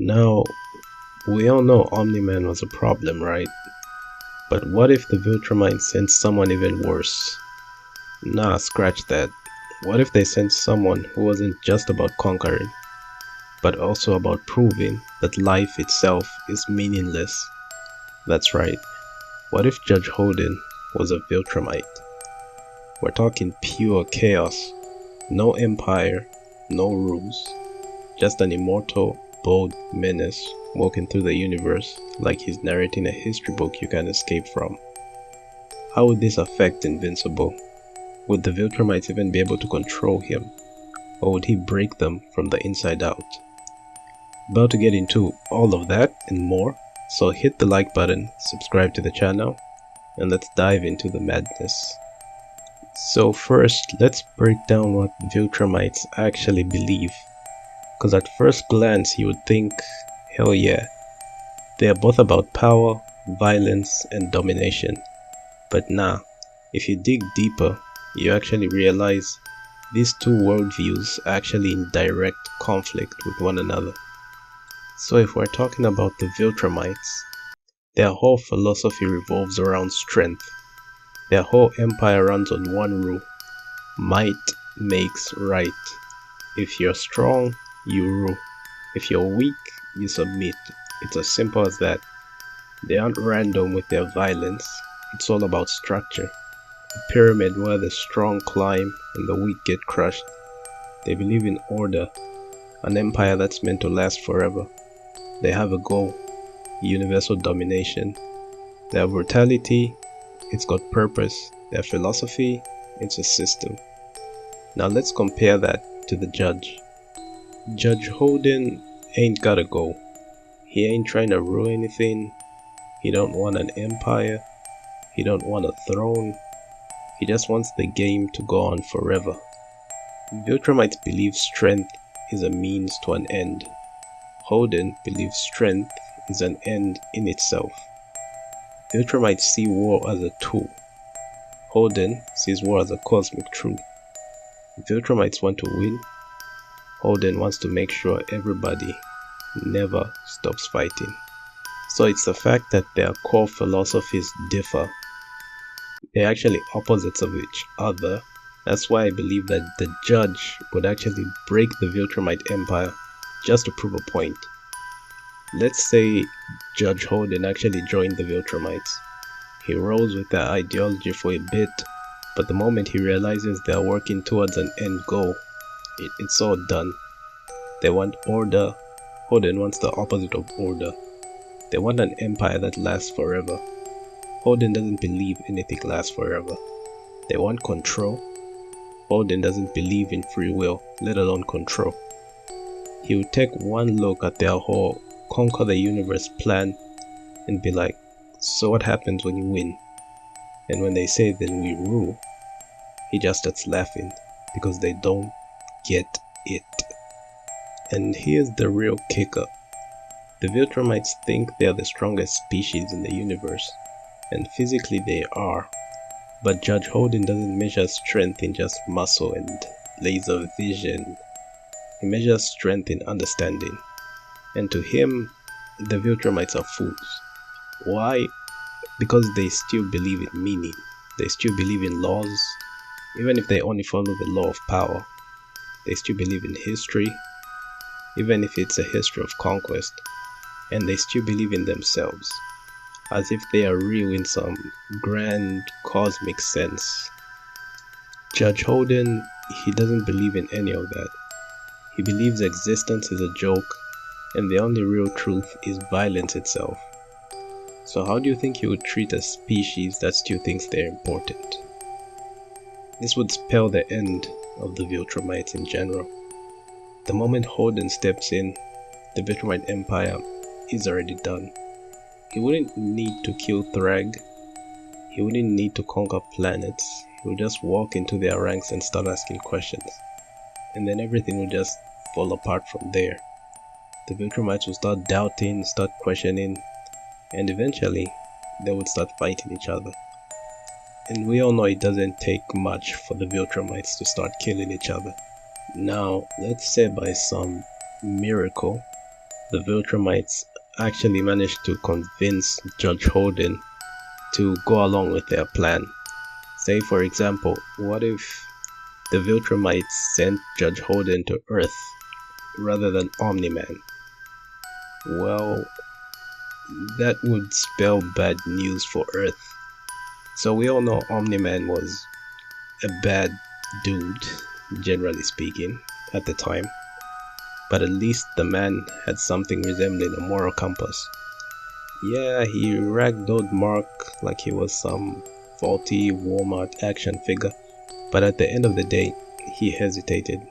Now, we all know Omni-Man was a problem, right? But what if the Viltrumite sent someone even worse? Nah, scratch that. What if they sent someone who wasn't just about conquering, but also about proving that life itself is meaningless? That's right. What if Judge Holden was a Viltrumite? We're talking pure chaos. No empire, no rules. Just an immortal, bold menace walking through the universe like he's narrating a history book you can't escape from. How would this affect Invincible? Would the Viltrumites even be able to control him? Or would he break them from the inside out? About to get into all of that and more, so hit the like button, subscribe to the channel, and let's dive into the madness. So first, let's break down what Viltrumites actually believe. Because at first glance you would think, hell yeah, they are both about power, violence, and domination. But nah, if you dig deeper, you actually realize these two worldviews are actually in direct conflict with one another. So if we're talking about the Viltrumites, their whole philosophy revolves around strength. Their whole empire runs on one rule: might makes right. If you're strong, you rule. If you're weak, you submit. It's as simple as that. They aren't random with their violence. It's all about structure. A pyramid where the strong climb and the weak get crushed. They believe in order, an empire that's meant to last forever. They have a goal: universal domination. Their brutality, it's got purpose. Their philosophy, it's a system. Now let's compare that to the judge. Judge Holden ain't got a goal. He ain't trying to rule anything. He don't want an empire. He don't want a throne. He just wants the game to go on forever. Viltrumites believe strength is a means to an end. Holden believes strength is an end in itself. Viltrumites see war as a tool. Holden sees war as a cosmic truth. Viltrumites want to win. Holden wants to make sure everybody never stops fighting. So it's the fact that their core philosophies differ. They're actually opposites of each other. That's why I believe that the judge would actually break the Viltrumite empire just to prove a point. Let's say Judge Holden actually joined the Viltrumites. He rolls with their ideology for a bit, but the moment he realizes they are working towards an end goal, it's all done. They want order. Holden wants the opposite of order. They want an empire that lasts forever. Holden doesn't believe anything lasts forever. They want control. Holden doesn't believe in free will, let alone control. He would take one look at their whole conquer the universe plan and be like, so what happens when you win? And when they say then we rule, he just starts laughing because they don't get it. And here's the real kicker. The Viltrumites think they are the strongest species in the universe, and physically they are, but Judge Holden doesn't measure strength in just muscle and laser vision. He measures strength in understanding, and to him, the Viltrumites are fools. Why? Because they still believe in meaning. They still believe in laws, even if they only follow the law of power. They still believe in history, even if it's a history of conquest. And they still believe in themselves, as if they are real in some grand cosmic sense. Judge Holden, he doesn't believe in any of that. He believes existence is a joke, and the only real truth is violence itself. So how do you think he would treat a species that still thinks they're important? This would spell the end of the Viltrumites in general. The moment Holden steps in, the Viltrumite empire is already done. He wouldn't need to kill Thrag. He wouldn't need to conquer planets. He would just walk into their ranks and start asking questions. And then everything would just fall apart from there. The Viltrumites would start doubting, start questioning, and eventually they would start fighting each other. And we all know it doesn't take much for the Viltrumites to start killing each other. Now, let's say by some miracle, the Viltrumites actually managed to convince Judge Holden to go along with their plan. Say, for example, what if the Viltrumites sent Judge Holden to Earth rather than Omni-Man? Well, that would spell bad news for Earth. So we all know Omni-Man was a bad dude, generally speaking, at the time. But at least the man had something resembling a moral compass. Yeah, he ragdolled Mark like he was some faulty Walmart action figure, but at the end of the day, he hesitated.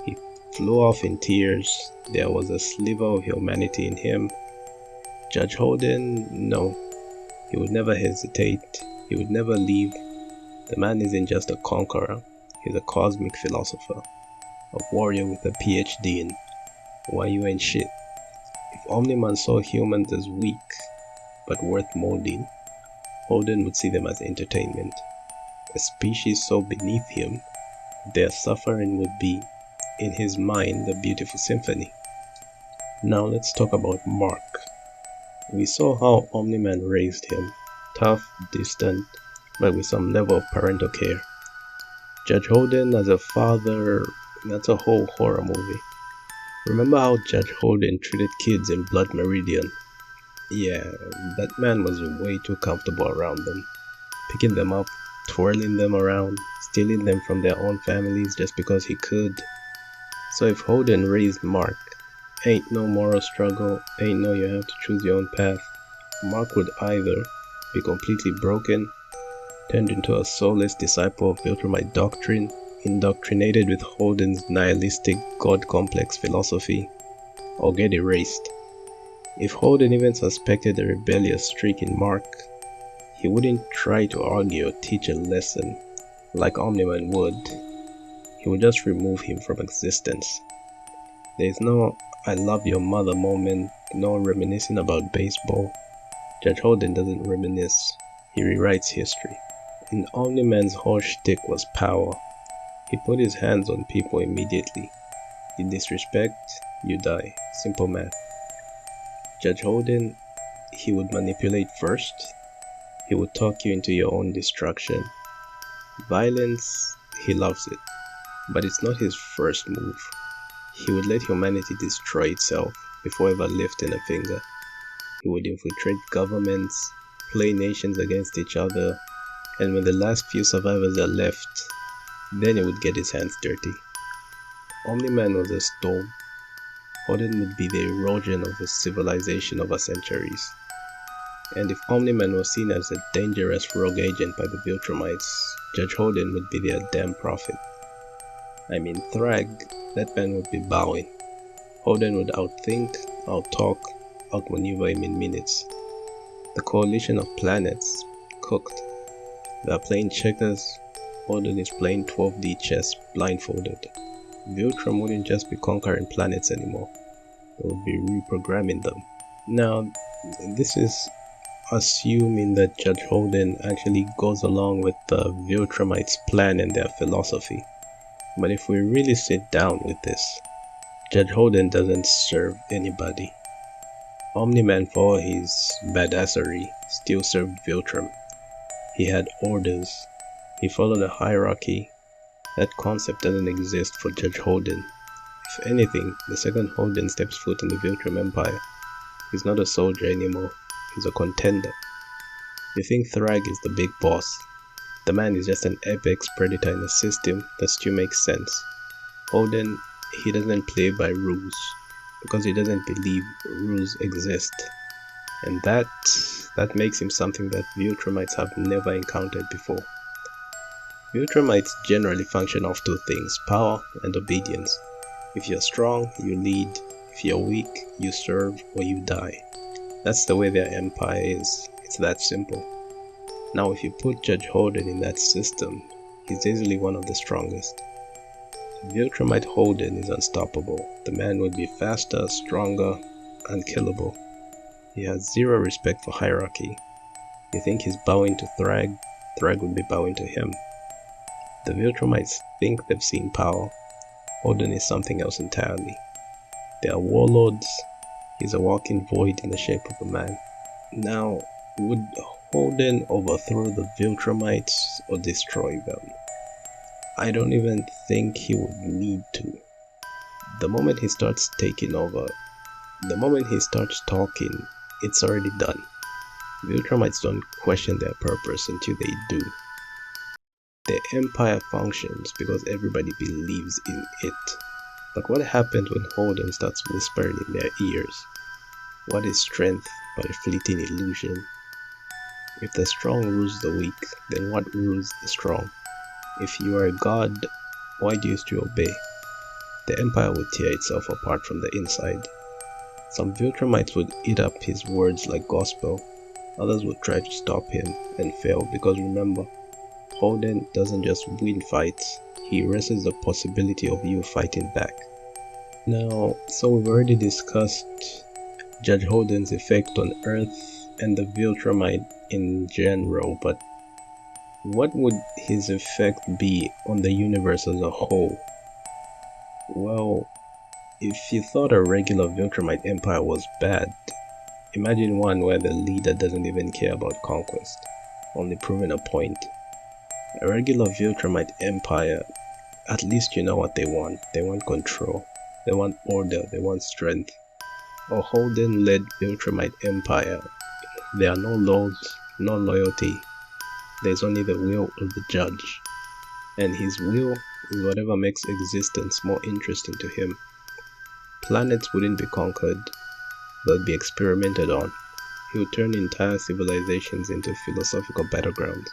He flew off in tears. There was a sliver of humanity in him. Judge Holden, no, he would never hesitate. He would never leave. The man isn't just a conqueror, he's a cosmic philosopher, a warrior with a PhD in why you ain't shit. If Omni-Man saw humans as weak, but worth molding, Holden would see them as entertainment. A species so beneath him, their suffering would be, in his mind, a beautiful symphony. Now let's talk about Mark. We saw how Omni-Man raised him, tough, distant, but with some level of parental care. Judge Holden as a father, that's a whole horror movie. Remember how Judge Holden treated kids in Blood Meridian? Yeah, that man was way too comfortable around them, picking them up, twirling them around, stealing them from their own families just because he could. So if Holden raised Mark, ain't no moral struggle, ain't no you have to choose your own path. Mark would either be completely broken, turned into a soulless disciple of Viltrumite doctrine, indoctrinated with Holden's nihilistic God complex philosophy, or get erased. If Holden even suspected a rebellious streak in Mark, he wouldn't try to argue or teach a lesson like Omni-Man would. He would just remove him from existence. There's no I love your mother moment, no reminiscing about baseball. Judge Holden doesn't reminisce, he rewrites history. And Omni-Man's whole shtick was power. He put his hands on people immediately. You disrespect, you die. Simple math. Judge Holden, he would manipulate first. He would talk you into your own destruction. Violence, he loves it, but it's not his first move. He would let humanity destroy itself before ever lifting a finger. He would infiltrate governments, play nations against each other, and when the last few survivors are left, then he would get his hands dirty. Omni-Man was a storm. Holden would be the erosion of a civilization over centuries. And if Omni-Man was seen as a dangerous rogue agent by the Viltrumites, Judge Holden would be their damn prophet. I mean, Thrag, that man would be bowing. Holden would outthink, outtalk, outmaneuver him in minutes. The coalition of planets, cooked. They are playing checkers, Holden is playing 12D chess blindfolded. Viltrum wouldn't just be conquering planets anymore, they would be reprogramming them. Now, this is assuming that Judge Holden actually goes along with the Viltrumites' plan and their philosophy. But if we really sit down with this, Judge Holden doesn't serve anybody. Omni-Man, for all his badassery, still served Viltrum. He had orders. He followed a hierarchy. That concept doesn't exist for Judge Holden. If anything, the second Holden steps foot in the Viltrum Empire, he's not a soldier anymore, he's a contender. You think Thrag is the big boss. The man is just an apex predator in a system that still makes sense. Holden, he doesn't play by rules, because he doesn't believe rules exist. And that makes him something that Viltrumites have never encountered before. Viltrumites generally function off two things, power and obedience. If you're strong, you lead. If you're weak, you serve or you die. That's the way their empire is. It's that simple. Now if you put Judge Holden in that system, he's easily one of the strongest. Viltrumite Holden is unstoppable. The man would be faster, stronger, unkillable. He has zero respect for hierarchy. You think he's bowing to Thrag? Thrag would be bowing to him. The Viltrumites think they've seen power. Holden is something else entirely. They are warlords. He's a walking void in the shape of a man. Now, would Holden overthrow the Viltrumites or destroy them? I don't even think he would need to. The moment he starts taking over, the moment he starts talking, it's already done. Viltrumites don't question their purpose until they do. The empire functions because everybody believes in it. But what happens when Holden starts whispering in their ears? What is strength but a fleeting illusion? If the strong rules the weak, then what rules the strong? If you are a god, why do you still obey? The empire would tear itself apart from the inside. Some Viltrumites would eat up his words like gospel. Others would try to stop him and fail because remember, Holden doesn't just win fights, he erases the possibility of you fighting back. Now, so we've already discussed Judge Holden's effect on Earth and the Viltrumite in general, but what would his effect be on the universe as a whole? Well, if you thought a regular Viltrumite empire was bad, imagine one where the leader doesn't even care about conquest, only proving a point. A regular Viltrumite empire, at least you know what they want. They want control, they want order, they want strength. A Holden-led Viltrumite empire, there are no laws, no loyalty, there's only the will of the judge. And his will is whatever makes existence more interesting to him. Planets wouldn't be conquered, they'll be experimented on. He would turn entire civilizations into philosophical battlegrounds.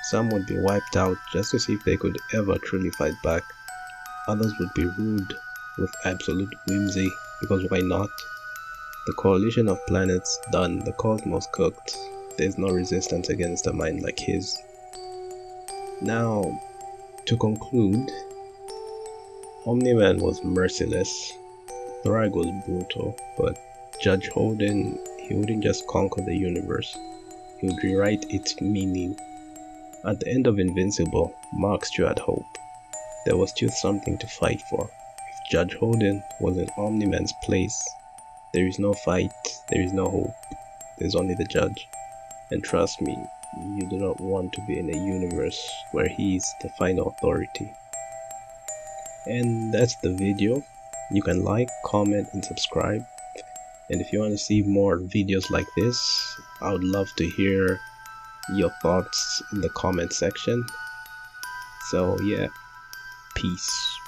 Some would be wiped out just to see if they could ever truly fight back. Others would be ruled with absolute whimsy, because why not? The coalition of planets done, the cosmos cooked. There's no resistance against a mind like his. Now, to conclude, Omni-Man was merciless, Thrag was brutal, but Judge Holden, he wouldn't just conquer the universe, he would rewrite its meaning. At the end of Invincible, Mark still had hope. There was still something to fight for. If Judge Holden was in Omni-Man's place, there is no fight, there is no hope, there's only the judge. And trust me, you do not want to be in a universe where he is the final authority. And that's the video. You can like, comment, and subscribe. And if you want to see more videos like this, I would love to hear your thoughts in the comment section. So yeah, peace.